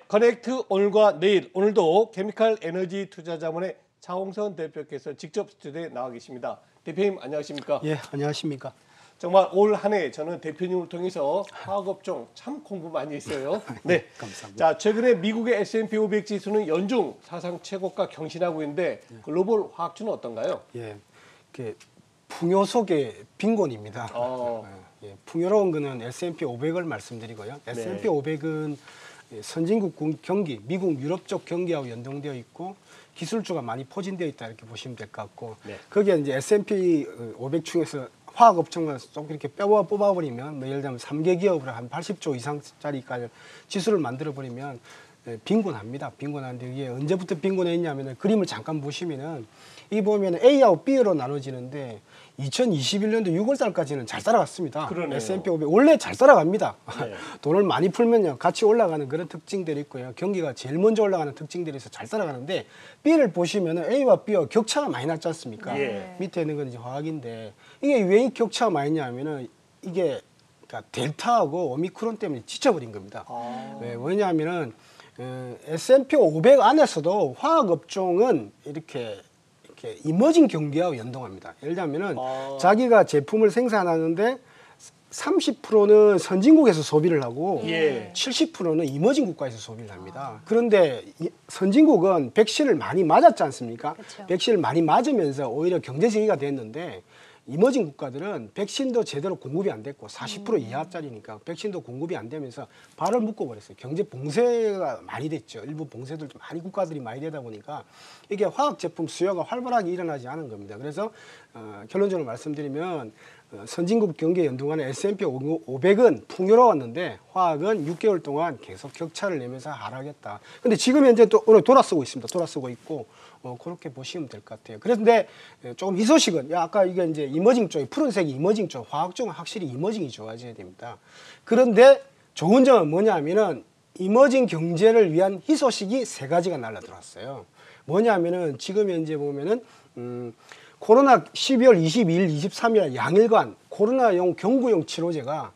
커넥트 오늘과 내일, 오늘도 케미칼 에너지 투자자문의 차홍선 대표께서 직접 스튜디오에 나와 계십니다. 대표님 안녕하십니까? 예, 안녕하십니까? 정말 올 한 해 저는 대표님을 통해서 화학업종 참 공부 많이 했어요. 네, 감사합니다. 자, 최근에 미국의 S&P 500 지수는 연중 사상 최고가 경신하고 있는데 글로벌 화학주는 어떤가요? 예, 풍요 속의 빈곤입니다. 예, 풍요로운 거는 S&P 500을 말씀드리고요. S&P 500은 선진국 경기, 미국, 유럽 쪽 경기하고 연동되어 있고 기술주가 많이 포진되어 있다 이렇게 보시면 될 것 같고 거기에 이제 S&P 500 중에서 화학업종을 좀 이렇게 뽑아버리면 예를 들면 3개 기업으로 한 80조 이상짜리까지 지수를 만들어버리면 빈곤합니다. 빈곤한데 이게 언제부터 빈곤했냐면 그림을 잠깐 보시면은 이 보면 A하고 B로 나눠지는데 2021년도 6월 달까지는 잘 따라갔습니다. 그러네요. S&P 500 원래 잘 따라갑니다. 네. 돈을 많이 풀면요 같이 올라가는 그런 특징들이 있고요. 경기가 제일 먼저 올라가는 특징들이 있어서 잘 따라가는데 B를 보시면은 A와 B와 격차가 많이 났지 않습니까? 네. 밑에 있는 건 이제 화학인데 이게 왜 이 격차가 많이 나냐면은 이게 그러니까 델타하고 오미크론 때문에 지쳐버린 겁니다. 왜냐하면은 S&P 500 안에서도 화학업종은 이렇게 이머징 경기하고 연동합니다. 예를 들면은 자기가 제품을 생산하는데 30%는 선진국에서 소비를 하고 70%는 이머징 국가에서 소비를 합니다. 그런데 선진국은 백신을 많이 맞았지 않습니까? 그쵸. 백신을 많이 맞으면서 오히려 경제지기가 됐는데 이머징 국가들은 백신도 제대로 공급이 안 됐고 40% 이하짜리니까 백신도 공급이 안 되면서 발을 묶어버렸어요. 경제 봉쇄가 많이 됐죠. 일부 봉쇄들도 많이 국가들이 많이 되다 보니까 이게 화학 제품 수요가 활발하게 일어나지 않은 겁니다. 그래서 결론적으로 말씀드리면 선진국 경기에 연동하는 S&P 500은 풍요로웠는데 화학은 6개월 동안 계속 격차를 내면서 하락했다. 근데 지금 현재 또 오늘 돌아서고 있습니다. 돌아서고 있고 그렇게 보시면 될 것 같아요. 그런데 조금 희소식은 아까 이게 이제 이머징 쪽, 푸른색이 이머징 쪽, 화학 쪽은 확실히 이머징이 좋아져야 됩니다. 그런데 좋은 점은 뭐냐면은 이머징 경제를 위한 희소식이 3가지가 날라들었어요. 뭐냐면은 지금 현재 보면은 코로나 12월 22일, 23일 양일간 코로나용 경구용 치료제가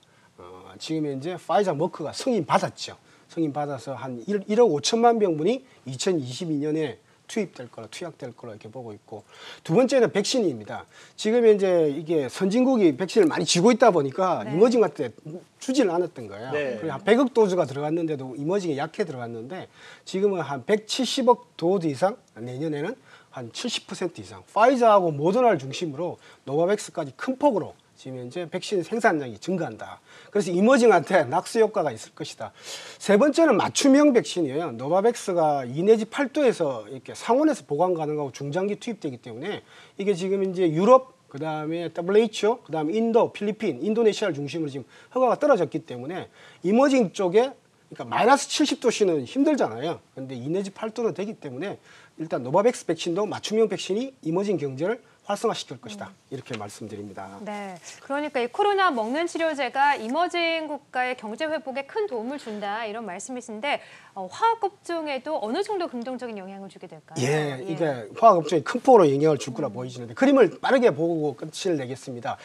지금 현재 파이자 머크가 승인받았죠. 승인받아서 한 1억 5천만 병분이 2022년에 투약될 거로 이렇게 보고 있고 두 번째는 백신입니다. 지금 현재 이게 선진국이 백신을 많이 쥐고 있다 보니까 이머징한테 주지를 않았던 거예요. 그래서 한 100억 도즈가 들어갔는데도 이머징이 약해 들어갔는데 지금은 한 170억 도즈 이상 내년에는 한 70% 이상 파이자하고 모더나를 중심으로 노바백스까지 큰 폭으로 지금 현재 백신 생산량이 증가한다. 그래서 이머징한테 낙수 효과가 있을 것이다. 세 번째는 맞춤형 백신이에요. 노바백스가 2 내지 8도에서 이렇게 상온에서 보관 가능하고 중장기 투입되기 때문에 이게 지금 이제 유럽, 그 다음에 WHO, 그 다음에 인도, 필리핀, 인도네시아를 중심으로 지금 허가가 떨어졌기 때문에 이머징 쪽에 그러니까 마이너스 70도씨는 힘들잖아요. 그런데 2 내지 8도는 되기 때문에 일단 노바백스 백신도 맞춤형 백신이 이머징 경제를 활성화시킬 것이다. 이렇게 말씀드립니다. 네, 그러니까 이 코로나 먹는 치료제가 이머징 국가의 경제 회복에 큰 도움을 준다 이런 말씀이신데 화학업종에도 어느 정도 긍정적인 영향을 주게 될까요? 예, 이게 화학업종에 큰 폭으로 영향을 줄 거라 보이시는데 그림을 빠르게 보고 끝을 내겠습니다.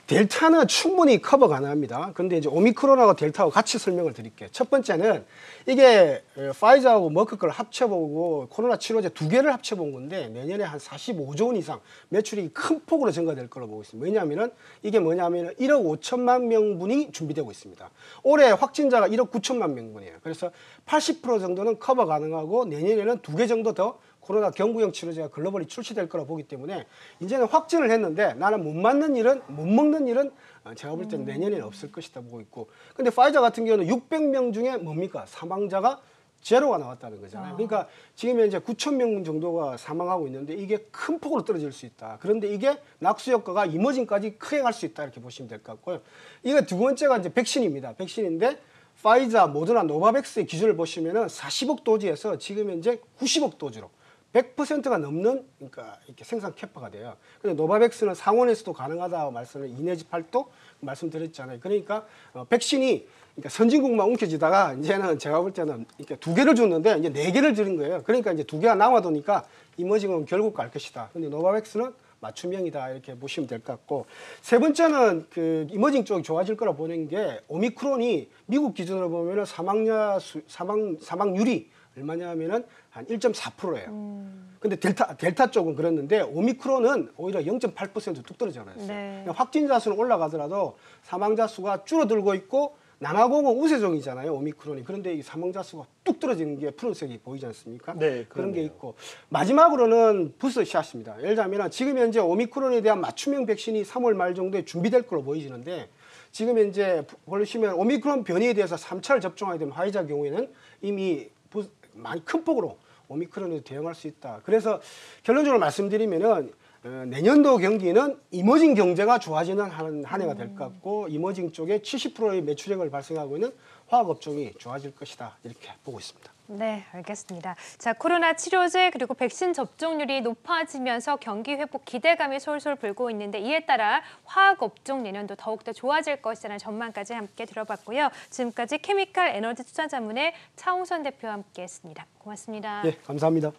델타는 충분히 커버 가능합니다. 그런데 이제 오미크론하고 델타하고 같이 설명을 드릴게요. 첫 번째는 이게 파이자하고 머크 걸 합쳐보고 코로나 치료제 2개를 합쳐본 건데 내년에 한 45조 원 이상 매출이 큰 폭으로 증가될 거로 보고 있습니다. 왜냐하면 이게 뭐냐면 1억 5천만 명분이 준비되고 있습니다. 올해 확진자가 1억 9천만 명분이에요. 그래서 80% 정도는 커버 가능하고 내년에는 2개 정도 더 코로나 경구용 치료제가 글로벌리 출시될 거라 보기 때문에 이제는 확진을 했는데 나는 못 먹는 일은 제가 볼 때는 내년에는 없을 것이다 보고 있고 근데 파이자 같은 경우는 600명 중에 뭡니까? 사망자가 제로가 나왔다는 거잖아요. 그러니까 지금 현재 9천 명 정도가 사망하고 있는데 이게 큰 폭으로 떨어질 수 있다. 그런데 이게 낙수 효과가 이머징까지 크게 갈 수 있다 이렇게 보시면 될 것 같고요. 이게 두 번째가 이제 백신입니다. 백신인데 파이자, 모더나, 노바백스의 기준을 보시면은 40억 도즈에서 지금 현재 90억 도즈로 100%가 넘는 그러니까 이렇게 생산 캐파가 돼요. 근데 노바백스는 상온에서도 가능하다고 말씀을 2 내지 8도 말씀드렸잖아요. 그러니까 백신이 그러니까 선진국만 움켜쥐다가 이제는 제가 볼 때는 이렇게 2개를 줬는데 이제 4개를 드린 거예요. 그러니까 이제 2개가 남아도니까 이머징은 결국 갈 것이다. 근데 노바백스는 맞춤형이다 이렇게 보시면 될 것 같고 세 번째는 그 이머징 쪽이 좋아질 거라 보는 게 오미크론이 미국 기준으로 보면은 사망률이 얼마냐면은 한 1.4%예요. 근데 델타 쪽은 그랬는데 오미크론은 오히려 0.8% 뚝 떨어져 버렸어요. 네. 확진자 수는 올라가더라도 사망자 수가 줄어들고 있고 남아공은 우세종이잖아요, 오미크론이. 그런데 이 사망자 수가 뚝 떨어지는 게 푸른색이 보이지 않습니까? 네, 그런 게 그러네요. 있고 마지막으로는 부스트샷입니다. 예를 들면 지금 현재 오미크론에 대한 맞춤형 백신이 3월 말 정도에 준비될 걸로 보이지는데 지금 현재 보시면 오미크론 변이에 대해서 3차를 접종하게 되면 화이자 경우에는 이미 많이 큰 폭으로 오미크론에 대응할 수 있다. 그래서 결론적으로 말씀드리면은 내년도 경기는 이머징 경제가 좋아지는 한 해가 될 것 같고 이머징 쪽에 70%의 매출액을 발생하고 있는 화학업종이 좋아질 것이다. 이렇게 보고 있습니다. 네, 알겠습니다. 자, 코로나 치료제 그리고 백신 접종률이 높아지면서 경기 회복 기대감이 솔솔 불고 있는데 이에 따라 화학업종 내년도 더욱더 좋아질 것이라는 전망까지 함께 들어봤고요. 지금까지 케미칼 에너지 투자자문의 차홍선 대표와 함께했습니다. 고맙습니다. 예, 감사합니다.